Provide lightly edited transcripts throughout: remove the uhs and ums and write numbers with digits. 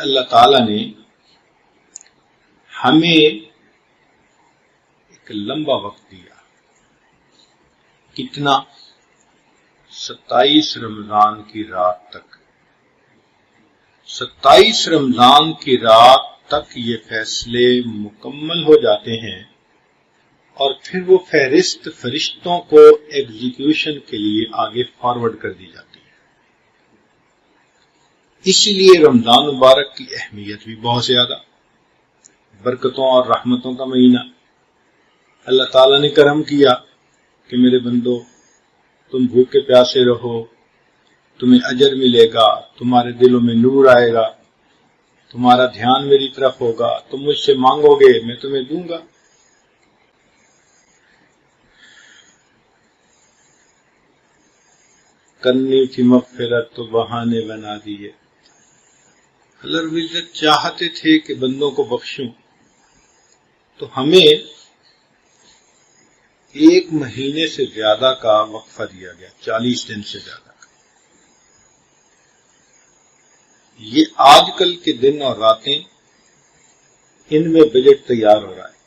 اللہ تعالیٰ نے ہمیں ایک لمبا وقت دیا. کتنا؟ 27 رمضان کی رات تک. 27 رمضان کی رات تک یہ فیصلے مکمل ہو جاتے ہیں اور پھر وہ فہرست فرشتوں کو ایگزیکیوشن کے لیے آگے فارورڈ کر دی جاتی ہے. اسی لیے رمضان مبارک کی اہمیت بھی بہت زیادہ. برکتوں اور رحمتوں کا مہینہ. اللہ تعالیٰ نے کرم کیا کہ میرے بندو تم بھوکے پیاسے رہو، تمہیں اجر ملے گا، تمہارے دلوں میں نور آئے گا، تمہارا دھیان میری طرف ہوگا، تم مجھ سے مانگو گے میں تمہیں دوں گا. کرنی تھی مغفرت تو بہانے بنا دیے. اللہ رب العزت چاہتے تھے کہ بندوں کو بخشوں تو ہمیں 1 مہینے سے زیادہ کا وقفہ دیا گیا، 40 دن سے زیادہ کا. یہ آج کل کے دن اور راتیں ان میں بجٹ تیار ہو رہا ہے.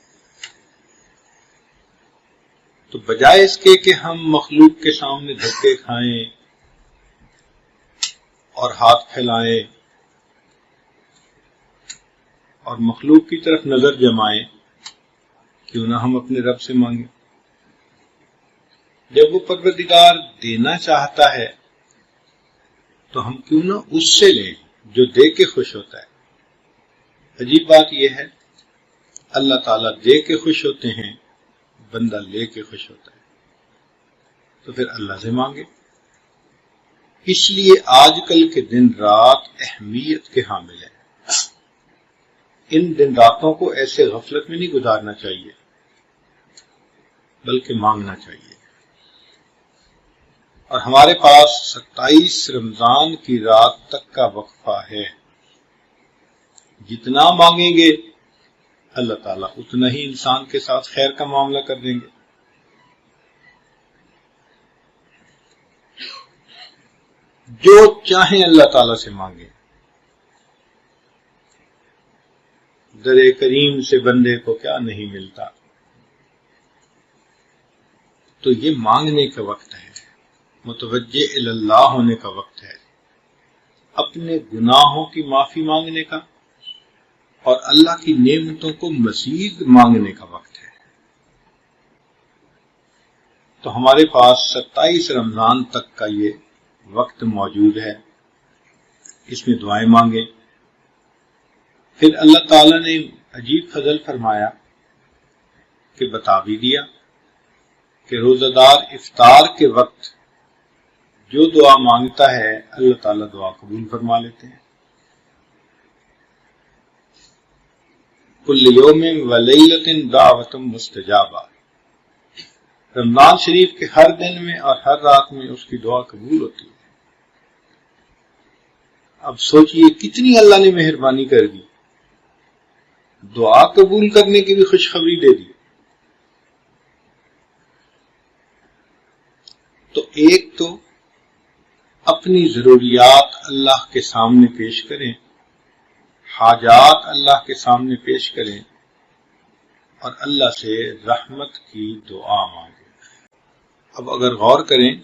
تو بجائے اس کے کہ ہم مخلوق کے سامنے دھکے کھائیں اور ہاتھ پھیلائیں اور مخلوق کی طرف نظر جمائیں، کیوں نہ ہم اپنے رب سے مانگیں. جب وہ پروردگار دینا چاہتا ہے تو ہم کیوں نہ اس سے لیں جو دے کے خوش ہوتا ہے. عجیب بات یہ ہے، اللہ تعالیٰ دے کے خوش ہوتے ہیں، بندہ لے کے خوش ہوتا ہے. تو پھر اللہ سے مانگے. اس لیے آج کل کے دن رات اہمیت کے حامل ہیں. ان دن راتوں کو ایسے غفلت میں نہیں گزارنا چاہیے بلکہ مانگنا چاہیے. اور ہمارے پاس 27 رمضان کی رات تک کا وقفہ ہے. جتنا مانگیں گے اللہ تعالیٰ اتنا ہی انسان کے ساتھ خیر کا معاملہ کر دیں گے. جو چاہیں اللہ تعالیٰ سے مانگیں. در کریم سے بندے کو کیا نہیں ملتا. تو یہ مانگنے کا وقت ہے، متوجہ اللہ ہونے کا وقت ہے، اپنے گناہوں کی معافی مانگنے کا اور اللہ کی نعمتوں کو مزید مانگنے کا وقت ہے. تو ہمارے پاس 27 رمضان تک کا یہ وقت موجود ہے. اس میں دعائیں مانگیں. پھر اللہ تعالیٰ نے عجیب فضل فرمایا کہ بتا بھی دیا کہ روزہ دار افطار کے وقت جو دعا مانگتا ہے اللہ تعالیٰ دعا قبول فرما لیتے ہیں. کل یوم ولیلۃ دعوۃ مستجابہ. رمضان شریف کے ہر دن میں اور ہر رات میں اس کی دعا قبول ہوتی ہے. اب سوچئے کتنی اللہ نے مہربانی کر دی، دعا قبول کرنے کی بھی خوشخبری دے دی. تو ایک تو اپنی ضروریات اللہ کے سامنے پیش کریں، حاجات اللہ کے سامنے پیش کریں اور اللہ سے رحمت کی دعا مانگیں. اب اگر غور کریں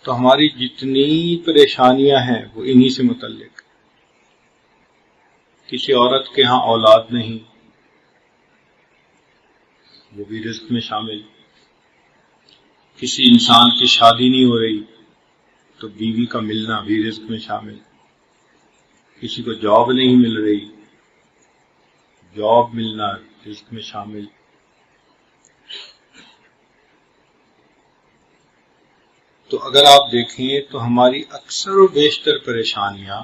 تو ہماری جتنی پریشانیاں ہیں وہ انہی سے متعلق. کسی عورت کے ہاں اولاد نہیں، وہ بھی رزق میں شامل. کسی انسان کی شادی نہیں ہو رہی تو بیوی کا ملنا بھی رزق میں شامل. کسی کو جاب نہیں مل رہی، جاب ملنا رزق میں شامل. تو اگر آپ دیکھیں تو ہماری اکثر و بیشتر پریشانیاں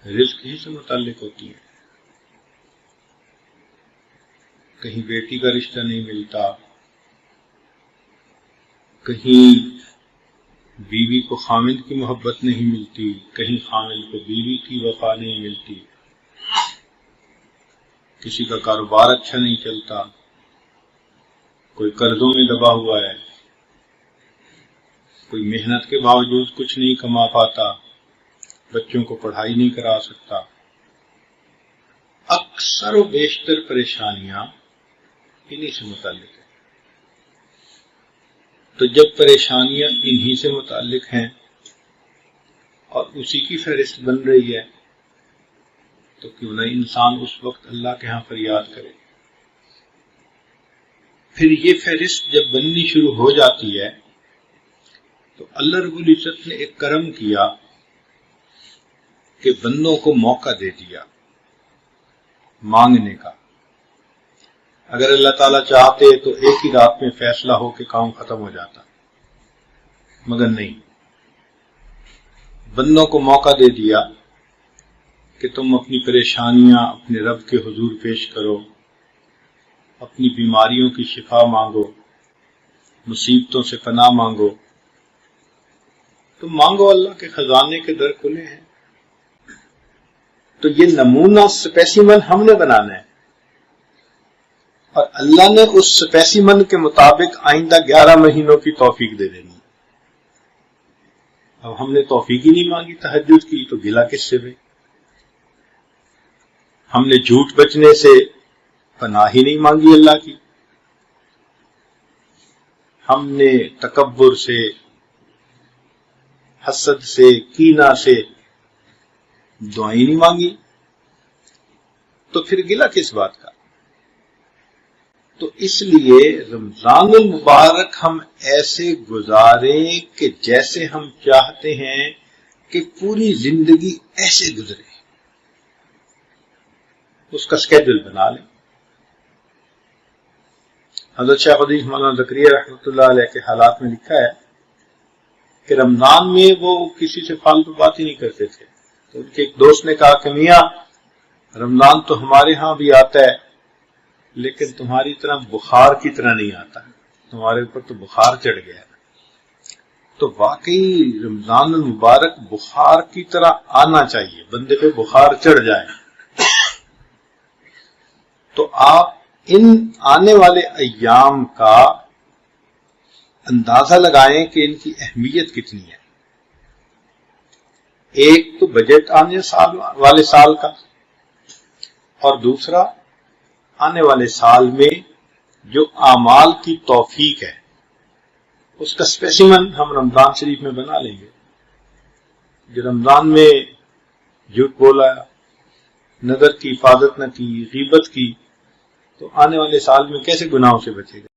رزق ہی سے متعلق ہوتی ہیں. کہیں بیٹی کا رشتہ نہیں ملتا، کہیں بیوی کو خامد کی محبت نہیں ملتی، کہیں خامد کو بیوی کی وفا نہیں ملتی، کسی کا کاروبار اچھا نہیں چلتا، کوئی قرضوں میں دبا ہوا ہے، کوئی محنت کے باوجود کچھ نہیں کما پاتا، بچوں کو پڑھائی نہیں کرا سکتا. اکثر و بیشتر پریشانیاں انہی سے متعلق ہیں. تو جب پریشانیاں انہی سے متعلق ہیں اور اسی کی فہرست بن رہی ہے تو کیوں نہ انسان اس وقت اللہ کے ہاں فریاد کرے. پھر یہ فہرست جب بننی شروع ہو جاتی ہے تو اللہ رب العزت نے ایک کرم کیا کہ بندوں کو موقع دے دیا مانگنے کا. اگر اللہ تعالیٰ چاہتے تو ایک ہی رات میں فیصلہ ہو کے کام ختم ہو جاتا، مگر نہیں، بندوں کو موقع دے دیا کہ تم اپنی پریشانیاں اپنے رب کے حضور پیش کرو، اپنی بیماریوں کی شفا مانگو، مصیبتوں سے پناہ مانگو. تم مانگو، اللہ کے خزانے کے در کھلے ہیں. تو یہ نمونہ سپیسیمن ہم نے بنانا ہے اور اللہ نے اس سپیسیمن کے مطابق آئندہ 11 مہینوں کی توفیق دے دینی. اب ہم نے توفیق ہی نہیں مانگی تہجد کی تو گلا کس سے بھائی؟ ہم نے جھوٹ بچنے سے پناہ ہی نہیں مانگی اللہ کی، ہم نے تکبر سے، حسد سے، کینہ سے دعائیں نہیں مانگی، تو پھر گلا کس بات کا؟ تو اس لیے رمضان المبارک ہم ایسے گزاریں کہ جیسے ہم چاہتے ہیں کہ پوری زندگی ایسے گزرے، اس کا سکیڈول بنا لیں. حضرت شیخ حدیث مولانا زکریا رحمۃ اللہ علیہ کے حالات میں لکھا ہے کہ رمضان میں وہ کسی سے فالتو بات ہی نہیں کرتے تھے. تو ان کے ایک دوست نے کہا کہ میاں رمضان تو ہمارے ہاں بھی آتا ہے لیکن تمہاری طرح بخار کی طرح نہیں آتا، تمہارے اوپر تو بخار چڑھ گیا ہے. تو واقعی رمضان المبارک بخار کی طرح آنا چاہیے، بندے پہ بخار چڑھ جائے. تو آپ ان آنے والے ایام کا اندازہ لگائیں کہ ان کی اہمیت کتنی ہے. ایک تو بجٹ آنے والے سال کا، اور دوسرا آنے والے سال میں جو اعمال کی توفیق ہے اس کا اسپیسیمن ہم رمضان شریف میں بنا لیں گے. جو رمضان میں جھوٹ بولا، نظر کی حفاظت نہ کی، غیبت کی، تو آنے والے سال میں کیسے گناہوں سے بچے گا؟